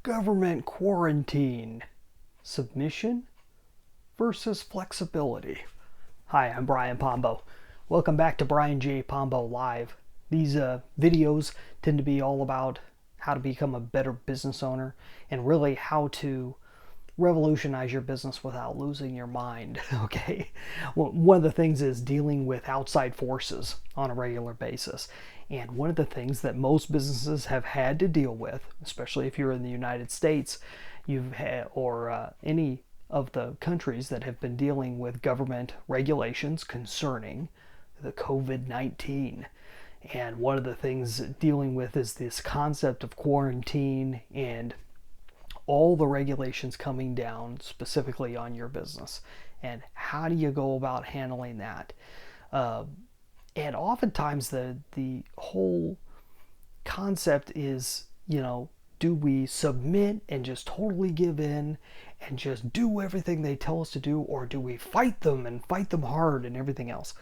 Government quarantine, submission versus flexibility. Hi, I'm Brian Pombo. Welcome back to Brian J. Pombo Live. These videos tend to be all about how to become a better business owner and really how to revolutionize your business without losing your mind. Okay, well, one of the things is dealing with outside forces on a regular basis, and one of the things that most businesses have had to deal with, especially if you're in the United States, you've had or any of the countries that have been dealing with government regulations concerning the COVID-19. And one of the things dealing with is this concept of quarantine and all the regulations coming down specifically on your business. And how do you go about handling that? And oftentimes the whole concept is, do we submit and just totally give in and just do everything they tell us to do, or do we fight them and fight them hard and everything else?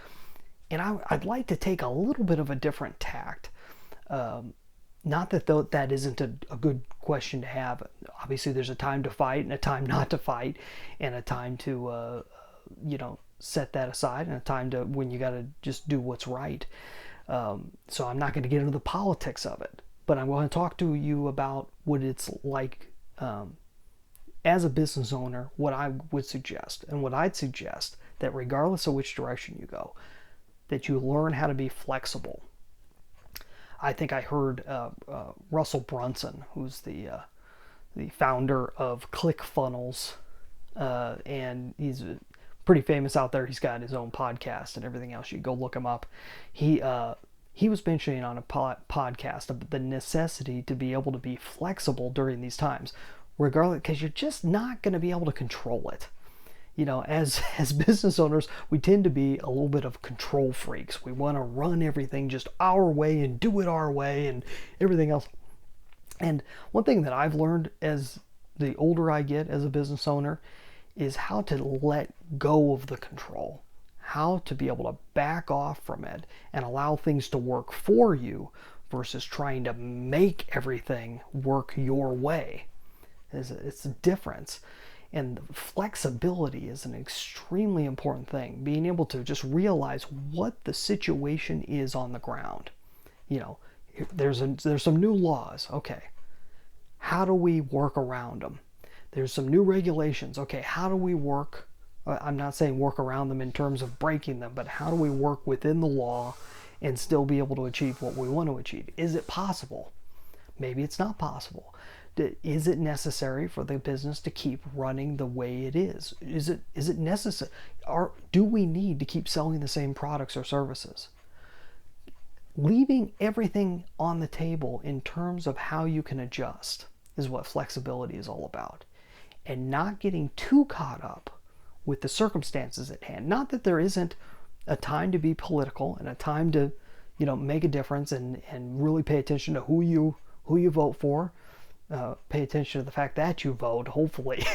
And I'd like to take a little bit of a different tact. Not that that isn't a good question to have. Obviously, there's a time to fight and a time not to fight, and a time to, set that aside, and a time to when you got to just do what's right. So I'm not going to get into the politics of it, but I'm going to talk to you about what it's like as a business owner, what I would suggest. And what I'd suggest that regardless of which direction you go, that you learn how to be flexible. I think I heard Russell Brunson, who's the founder of ClickFunnels, and he's pretty famous out there. He's got his own podcast and everything else. You go look him up. He was mentioning on a podcast about the necessity to be able to be flexible during these times, regardless, because you're just not going to be able to control it. As business owners, we tend to be a little bit of control freaks. We want to run everything just our way and do it our way and everything else. And one thing that I've learned as the older I get as a business owner is how to let go of the control, how to be able to back off from it and allow things to work for you versus trying to make everything work your way. It's a difference. And flexibility is an extremely important thing. Being able to just realize what the situation is on the ground. There's some new laws. Okay, how do we work around them? There's some new regulations. Okay, how do we work? I'm not saying work around them in terms of breaking them, but how do we work within the law and still be able to achieve what we want to achieve? Is it possible? Maybe it's not possible. Is it necessary for the business to keep running the way it is? Is it necessary? Do we need to keep selling the same products or services? Leaving everything on the table in terms of how you can adjust is what flexibility is all about. And not getting too caught up with the circumstances at hand. Not that there isn't a time to be political and a time to, make a difference and really pay attention to who you vote for. Pay attention to the fact that you vote, hopefully,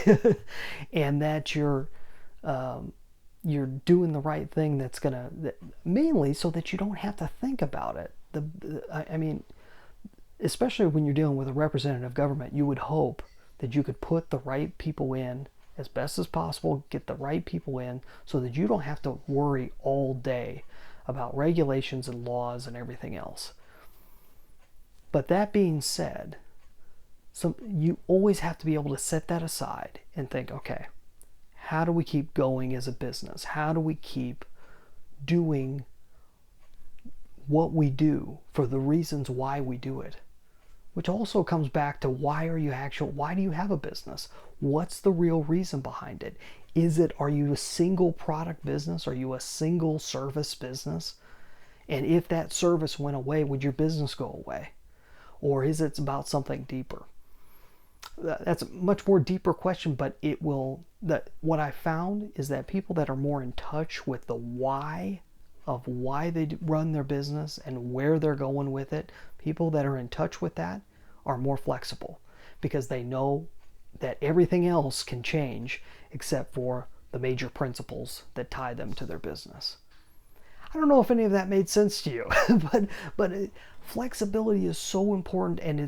and that you're doing the right thing. That's mainly so that you don't have to think about it. I mean, especially when you're dealing with a representative government, you would hope that you could put the right people in as best as possible, get the right people in, so that you don't have to worry all day about regulations and laws and everything else. But that being said, so you always have to be able to set that aside and think, okay, how do we keep going as a business? How do we keep doing what we do for the reasons why we do it? Which also comes back to why do you have a business? What's the real reason behind it? Are you a single product business? Are you a single service business? And if that service went away, would your business go away? Or is it about something deeper? That's a much more deeper question, but what I found is that people that are more in touch with the why of why they run their business and where they're going with it, people that are in touch with that are more flexible because they know that everything else can change except for the major principles that tie them to their business. I don't know if any of that made sense to you, but flexibility is so important, and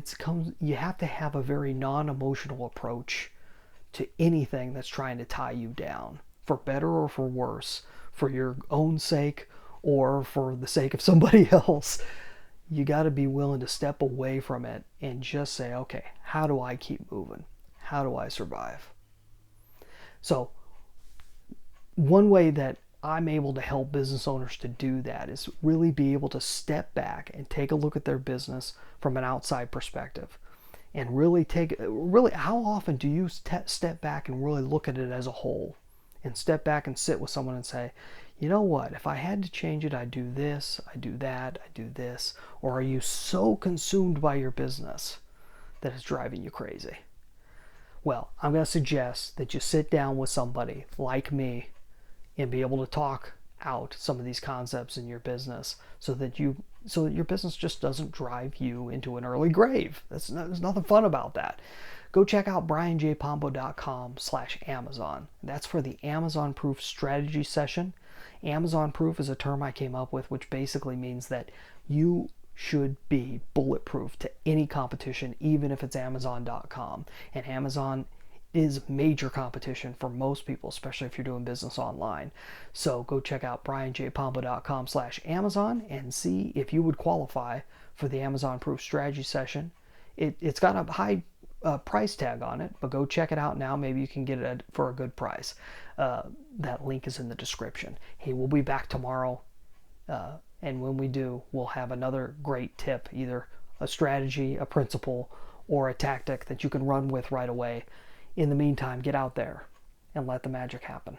you have to have a very non-emotional approach to anything that's trying to tie you down, for better or for worse, for your own sake or for the sake of somebody else. You got to be willing to step away from it and just say, okay, how do I keep moving? How do I survive? So, one way that I'm able to help business owners to do that is really be able to step back and take a look at their business from an outside perspective. And really, how often do you step back and really look at it as a whole? And step back and sit with someone and say, you know what, if I had to change it, I'd do this, I'd do that, I'd do this. Or are you so consumed by your business that it's driving you crazy? Well, I'm going to suggest that you sit down with somebody like me and be able to talk out some of these concepts in your business so that your business just doesn't drive you into an early grave. There's nothing fun about that. Go check out brianjpombo.com/Amazon. That's for the Amazon Proof Strategy Session. Amazon Proof is a term I came up with, which basically means that you should be bulletproof to any competition, even if it's Amazon.com. And Amazon is major competition for most people, especially if you're doing business online. So go check out brianjpombo.com/Amazon and see if you would qualify for the Amazon Proof Strategy Session. It's got a high price tag on it, but go check it out now. Maybe you can get it for a good price. That link is in the description. Hey, we'll be back tomorrow. And when we do, we'll have another great tip, either a strategy, a principle, or a tactic that you can run with right away. In the meantime, get out there and let the magic happen.